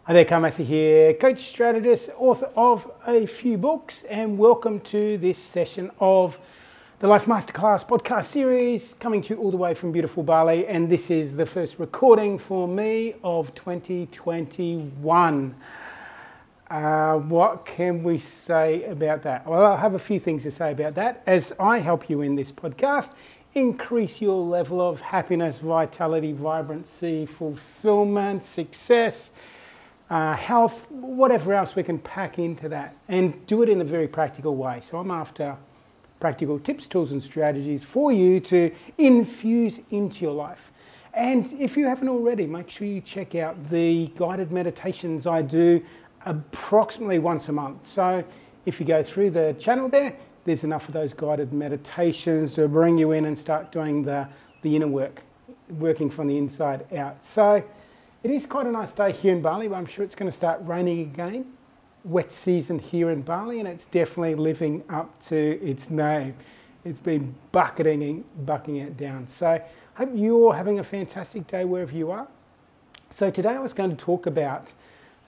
Hi there, Massy here, coach, strategist, author of a few books, and welcome to this session of the Life Masterclass podcast series, coming to you all the way from beautiful Bali, and this is the first recording for me of 2021. What can we say about that? Well, I have a few things to say about that as I help you in this podcast increase your level of happiness, vitality, vibrancy, fulfillment, success, health, whatever else we can pack into that, and do it in a very practical way. So I'm after practical tips, tools and strategies for you to infuse into your life. And if you haven't already, make sure you check out the guided meditations I do approximately once a month. So if you go through the channel there's enough of those guided meditations to bring you in and start doing the inner work, working from the inside out. So it is quite a nice day here in Bali, but I'm sure it's going to start raining again. Wet season here in Bali, and it's definitely living up to its name. It's been bucketing it down. So I hope you're having a fantastic day wherever you are. So today I was going to talk about,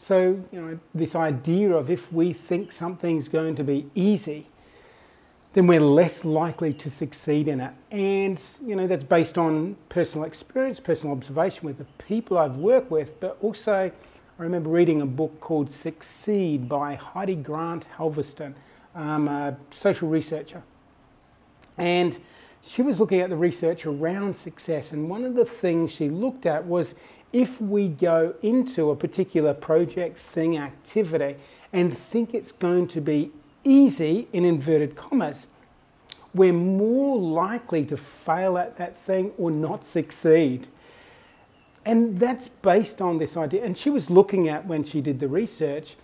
this idea of if we think something's going to be easy, then we're less likely to succeed in it. And, that's based on personal experience, personal observation with the people I've worked with, but also I remember reading a book called Succeed by Heidi Grant Halvorson, a social researcher. And she was looking at the research around success, and one of the things she looked at was if we go into a particular project, thing, activity, and think it's going to be easy, in inverted commas, we're more likely to fail at that thing or not succeed. And that's based on this idea. And she was looking at, when she did the research,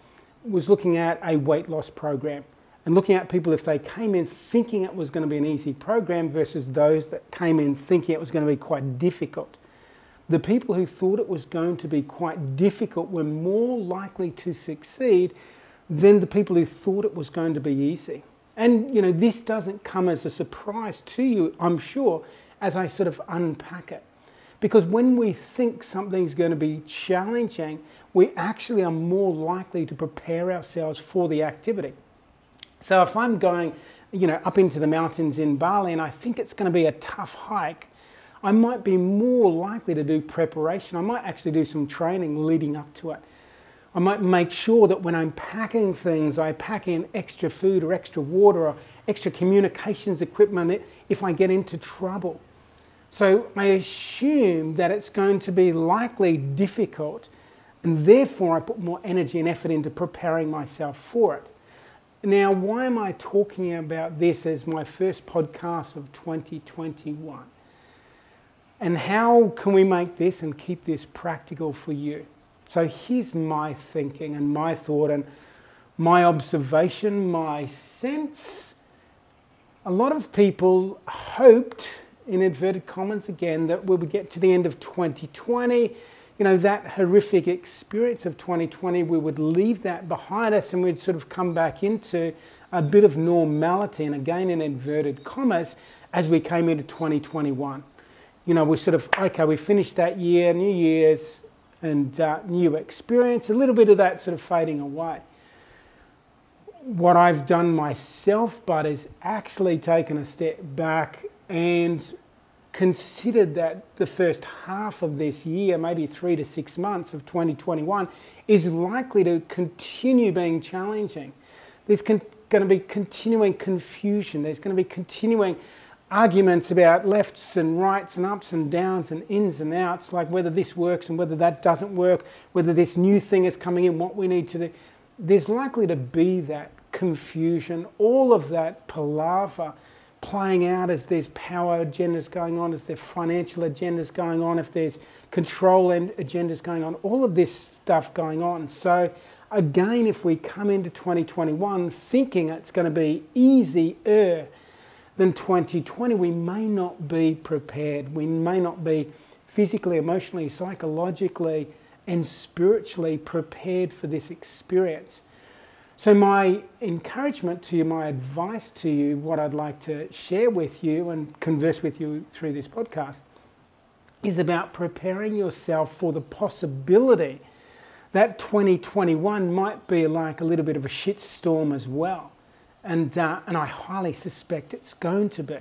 was looking at a weight loss program and looking at people if they came in thinking it was going to be an easy program versus those that came in thinking it was going to be quite difficult. The people who thought it was going to be quite difficult were more likely to succeed than the people who thought it was going to be easy. And, this doesn't come as a surprise to you, I'm sure, as I sort of unpack it. Because when we think something's going to be challenging, we actually are more likely to prepare ourselves for the activity. So if I'm going, up into the mountains in Bali and I think it's going to be a tough hike, I might be more likely to do preparation. I might actually do some training leading up to it. I might make sure that when I'm packing things, I pack in extra food or extra water or extra communications equipment if I get into trouble. So I assume that it's going to be likely difficult, and therefore I put more energy and effort into preparing myself for it. Now, why am I talking about this as my first podcast of 2021? And how can we make this and keep this practical for you? So here's my thinking and my thought and my observation, my sense. A lot of people hoped, in inverted commas again, that we would get to the end of 2020, that horrific experience of 2020, we would leave that behind us and we'd sort of come back into a bit of normality, and again in inverted commas, as we came into 2021. We sort of, okay, we finished that year, New Year's, and new experience, a little bit of that sort of fading away. What I've done myself, but is actually taken a step back and considered that the first half of this year, maybe 3 to 6 months of 2021, is likely to continue being challenging. There's going to be continuing confusion. There's going to be continuing arguments about lefts and rights and ups and downs and ins and outs, like whether this works and whether that doesn't work, whether this new thing is coming in, what we need to do. There's likely to be that confusion, all of that palaver playing out as there's power agendas going on, as there's financial agendas going on, if there's control agendas going on, all of this stuff going on. So again, if we come into 2021 thinking it's going to be easier than 2020, we may not be prepared. We may not be physically, emotionally, psychologically, and spiritually prepared for this experience. So my encouragement to you, my advice to you, what I'd like to share with you and converse with you through this podcast is about preparing yourself for the possibility that 2021 might be like a little bit of a shitstorm as well. And I highly suspect it's going to be.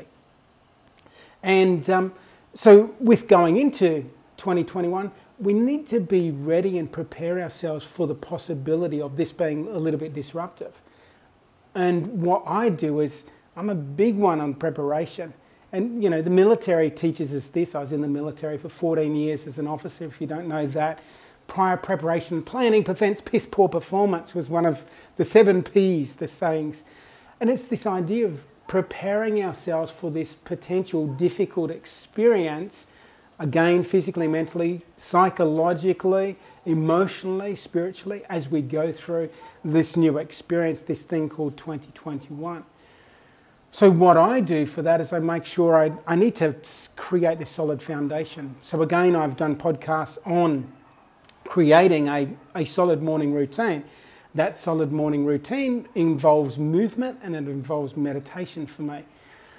And so with going into 2021, we need to be ready and prepare ourselves for the possibility of this being a little bit disruptive. And what I do is, I'm a big one on preparation. And, you know, the military teaches us this. I was in the military for 14 years as an officer, if you don't know that. Prior preparation and planning prevents piss poor performance was one of the 7 Ps, the sayings. And it's this idea of preparing ourselves for this potential difficult experience, again, physically, mentally, psychologically, emotionally, spiritually, as we go through this new experience, this thing called 2021. So what I do for that is I make sure I need to create this solid foundation. So again, I've done podcasts on creating a solid morning routine. That solid morning routine involves movement and it involves meditation for me.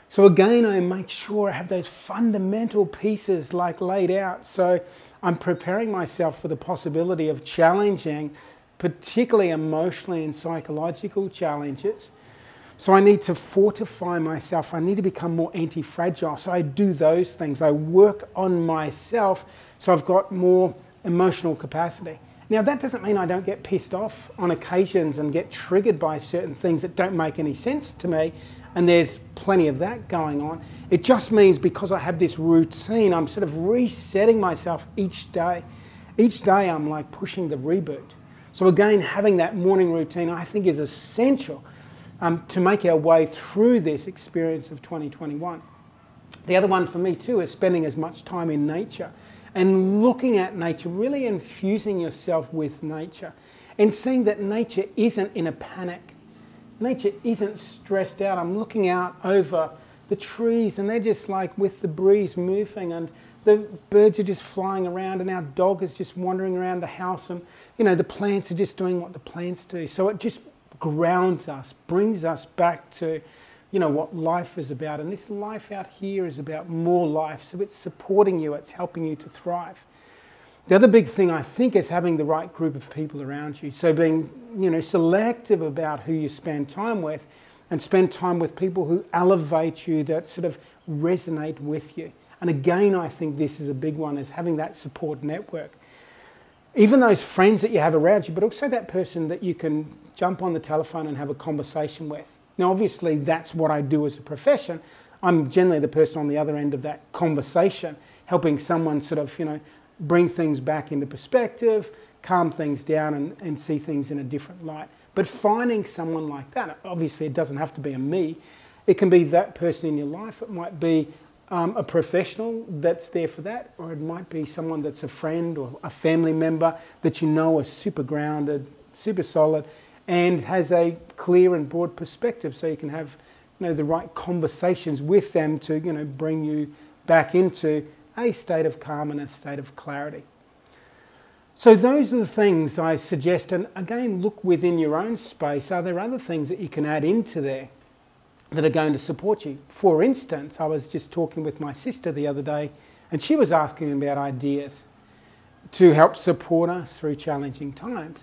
So again, I make sure I have those fundamental pieces like laid out. So I'm preparing myself for the possibility of challenging, particularly emotionally and psychological challenges. So I need to fortify myself. I need to become more anti-fragile. So I do those things. I work on myself so I've got more emotional capacity. Now, that doesn't mean I don't get pissed off on occasions and get triggered by certain things that don't make any sense to me, and there's plenty of that going on. It just means because I have this routine, I'm sort of resetting myself each day. Each day I'm like pushing the reboot. So again, having that morning routine I think is essential to make our way through this experience of 2021. The other one for me too is spending as much time in nature and looking at nature, really infusing yourself with nature and seeing that nature isn't in a panic. Nature isn't stressed out. I'm looking out over the trees and they're just like with the breeze moving and the birds are just flying around and our dog is just wandering around the house and, you know, the plants are just doing what the plants do. So it just grounds us, brings us back to, you know, what life is about. And this life out here is about more life. So it's supporting you, it's helping you to thrive. The other big thing I think is having the right group of people around you. So being, you know, selective about who you spend time with and spend time with people who elevate you, that sort of resonate with you. And again, I think this is a big one, is having that support network. Even those friends that you have around you, but also that person that you can jump on the telephone and have a conversation with. Now, obviously, that's what I do as a profession. I'm generally the person on the other end of that conversation, helping someone sort of, you know, bring things back into perspective, calm things down and see things in a different light. But finding someone like that, obviously it doesn't have to be a me. It can be that person in your life. It might be a professional that's there for that, or it might be someone that's a friend or a family member that you know is super grounded, super solid, and has a clear and broad perspective, so you can have, you know, the right conversations with them to, you know, bring you back into a state of calm and a state of clarity. So those are the things I suggest, and again, look within your own space. Are there other things that you can add into there that are going to support you? For instance, I was just talking with my sister the other day, and she was asking about ideas to help support us through challenging times.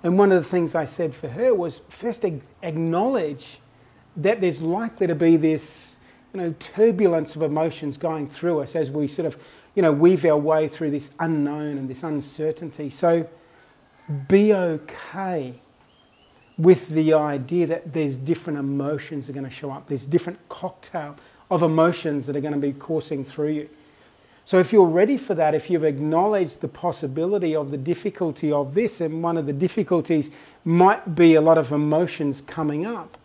And one of the things I said for her was, first acknowledge that there's likely to be this, you know, turbulence of emotions going through us as we sort of, you know, weave our way through this unknown and this uncertainty. So be okay with the idea that there's different emotions that are going to show up. There's different cocktail of emotions that are going to be coursing through you. So if you're ready for that, if you've acknowledged the possibility of the difficulty of this, and one of the difficulties might be a lot of emotions coming up,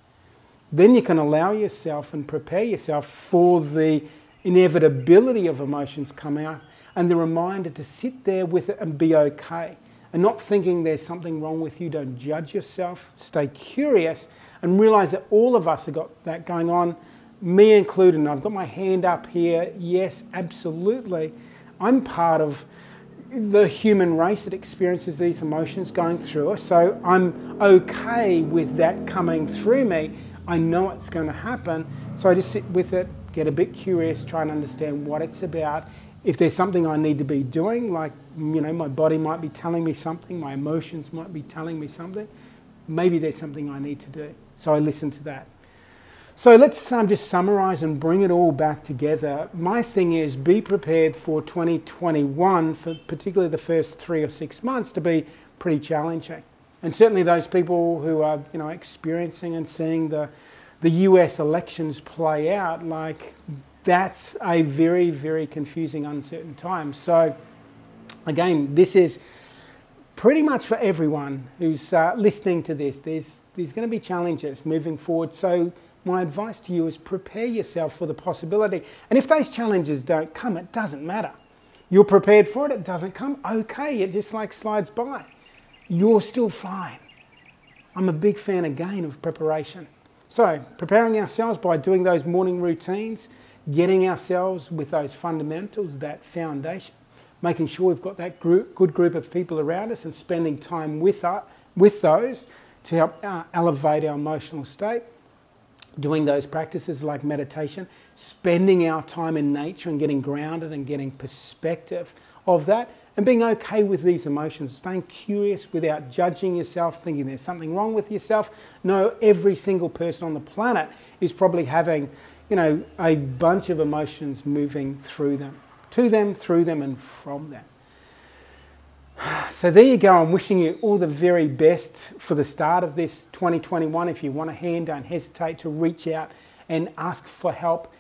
then you can allow yourself and prepare yourself for the inevitability of emotions coming up and the reminder to sit there with it and be okay. And not thinking there's something wrong with you. Don't judge yourself. Stay curious and realize that all of us have got that going on, me included. And I've got my hand up here. Yes, absolutely. I'm part of the human race that experiences these emotions going through us. So I'm okay with that coming through me. I know it's going to happen. So I just sit with it, get a bit curious, try and understand what it's about. If there's something I need to be doing, like You know, my body might be telling me something, my emotions might be telling me something. Maybe there's something I need to do. So I listen to that. So let's just summarize and bring it all back together. My thing is, be prepared for 2021, for particularly the first 3 or 6 months, to be pretty challenging. And certainly those people who are, you know, experiencing and seeing the US elections play out, like, that's a very, very confusing, uncertain time. So again, this is pretty much for everyone who's listening to this. There's going to be challenges moving forward. So my advice to you is prepare yourself for the possibility. And if those challenges don't come, it doesn't matter. You're prepared for it, it doesn't come, okay, it just like slides by. You're still fine. I'm a big fan, again, of preparation. So preparing ourselves by doing those morning routines, getting ourselves with those fundamentals, that foundation, making sure we've got that good group of people around us and spending time with those to help elevate our emotional state, doing those practices like meditation, spending our time in nature and getting grounded and getting perspective of that, and being okay with these emotions, staying curious without judging yourself, thinking there's something wrong with yourself. No, every single person on the planet is probably having, you know, a bunch of emotions moving through them, to them, through them, and from them. So there you go. I'm wishing you all the very best for the start of this 2021. If you want a hand, don't hesitate to reach out and ask for help.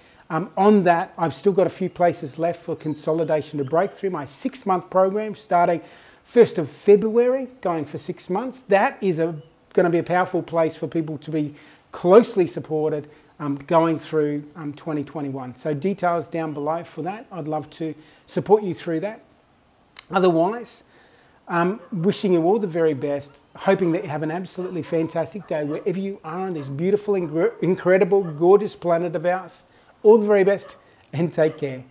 On that, I've still got a few places left for Consolidation to Breakthrough, my 6-month program starting 1st of February, going for 6 months. That is going to be a powerful place for people to be closely supported going through 2021. So details down below for that. I'd love to support you through that. Otherwise, wishing you all the very best, hoping that you have an absolutely fantastic day wherever you are on this beautiful, incredible, gorgeous planet of ours. All the very best, and take care.